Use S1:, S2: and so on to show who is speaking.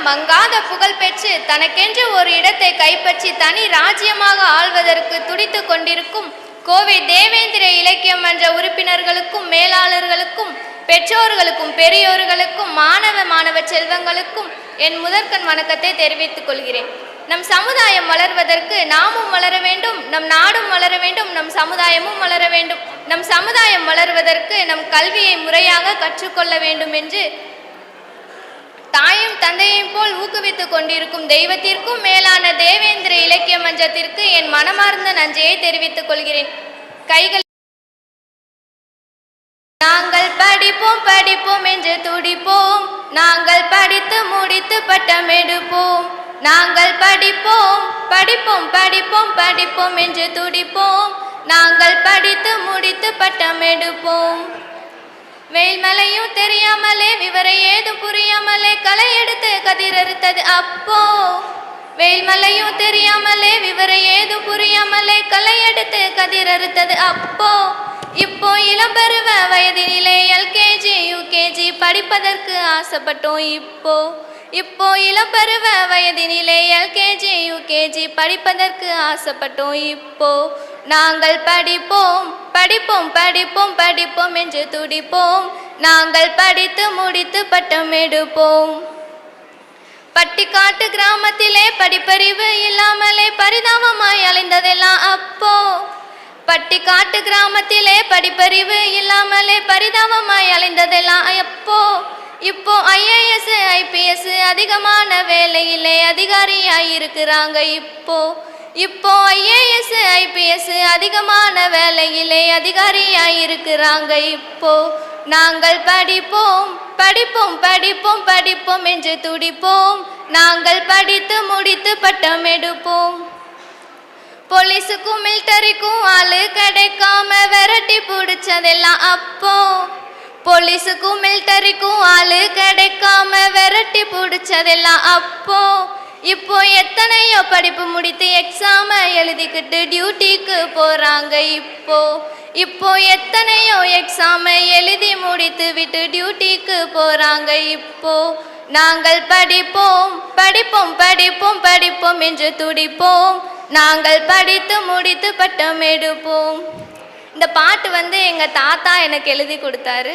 S1: மங்காத புகழ் பெற்று தனக்கென்று ஒரு இடத்தை கைப்பற்றி தனி ராஜ்யமாக ஆள்வதற்கு துடித்து கொண்டிருக்கும் கோவை தேவேந்திர இலக்கிய மன்ற உறுப்பினர்களுக்கும் மேலாளர்களுக்கும் பெற்றோர்களுக்கும் பெரியோர்களுக்கும் மாணவ செல்வங்களுக்கும் என் முதற்கண் வணக்கத்தை தெரிவித்துக் கொள்கிறேன். நம் சமுதாயம் வளர்வதற்கு நாமும் வளர வேண்டும், நம் நாடும் வளர வேண்டும், நம் சமுதாயமும் வளர வேண்டும். நம் சமுதாயம் வளர்வதற்கு நம் கல்வியை முறையாக கற்றுக்கொள்ள வேண்டும் என்று தாயும் தந்தையையும் போல் ஊக்குவித்துக் கொண்டிருக்கும் தெய்வத்திற்கும் மேலான தேவேந்திர இலக்கிய மன்றத்திற்கு என் மனமார்ந்த நன்றியை தெரிவித்துக் கொள்கிறேன். கைகள் நாங்கள் படிப்போம் படிப்போம் என்று துடிப்போம், நாங்கள் படித்து முடித்து பட்டம் எடுப்போம். நாங்கள் படிப்போம் படிப்போம் படிப்போம் படிப்போம் என்று துடிப்போம், நாங்கள் படித்து முடித்து பட்டம் எடுப்போம். வெயில்மலையும் தெரியாமலே விவரை ஏதும் புரியாமலே களை எடுத்து கதிரறுத்தது அப்போ. வெயில்மலையும் தெரியாமலே விவரை ஏதும் புரியாமலே களை எடுத்து கதிரறுத்தது அப்போ. இப்போ இளம்பருவ வயதினிலே எல்கேஜி யூகேஜி படிப்பதற்கு ஆசைப்பட்டோம். இப்போ இளம்பருவ வயதினிலே எல்கேஜி யூகேஜி படிப்பதற்கு ஆசைப்பட்டோம். இப்போ நாங்கள் படிப்போம் படிப்போம் படிப்போம் படிப்போம் என்று துடிப்போம், நாங்கள் படித்து முடித்து பட்டம் எடுப்போம். பட்டிக்காட்டு கிராமத்திலே படிப்பறிவு இல்லாமலே பரிதாபமாய் அலைந்ததெல்லாம் அப்போ. பட்டிக்காட்டு கிராமத்திலே படிப்பறிவு இல்லாமலே பரிதாபமாய் அலைந்ததெல்லாம் அப்போ. இப்போ ஐஏஎஸ் ஐபிஎஸ் அதிகமான வேலையிலே அதிகாரியாயிருக்கிறாங்க. இப்போ ஐஏஎஸ் ஐபிஎஸ் அதிகமான வேலையிலே அதிகாரியாயிருக்கிறாங்க. இப்போ நாங்கள் படிப்போம் படிப்போம் படிப்போம் படிப்போம் என்று துடிப்போம், நாங்கள் படித்து முடித்து பட்டம் எடுப்போம். போலீஸுக்கும் மிலிட்டரிக்கும் ஆளு கிடைக்காம விரட்டி பிடிச்சதெல்லாம் அப்போ. போலீஸுக்கும் மிலிட்டரிக்கும் ஆளு கிடைக்காம விரட்டி பிடிச்சதெல்லாம் அப்போ. இப்போ எத்தனையோ படிப்பு முடித்து எக்ஸாம எழுதிக்கிட்டு டியூட்டிக்கு போறாங்க. இப்போ எத்தனையோ எக்ஸாம எழுதி முடித்து விட்டு டியூட்டிக்கு போறாங்க. இப்போ நாங்கள் படிப்போம் படிப்போம் படிப்போம் படிப்போம் என்று துடிப்போம், நாங்கள் படித்து முடித்து பட்டம் எடுப்போம். இந்த பாட்டு எங்கள் தாத்தா எனக்கு எழுதி கொடுத்தாரு.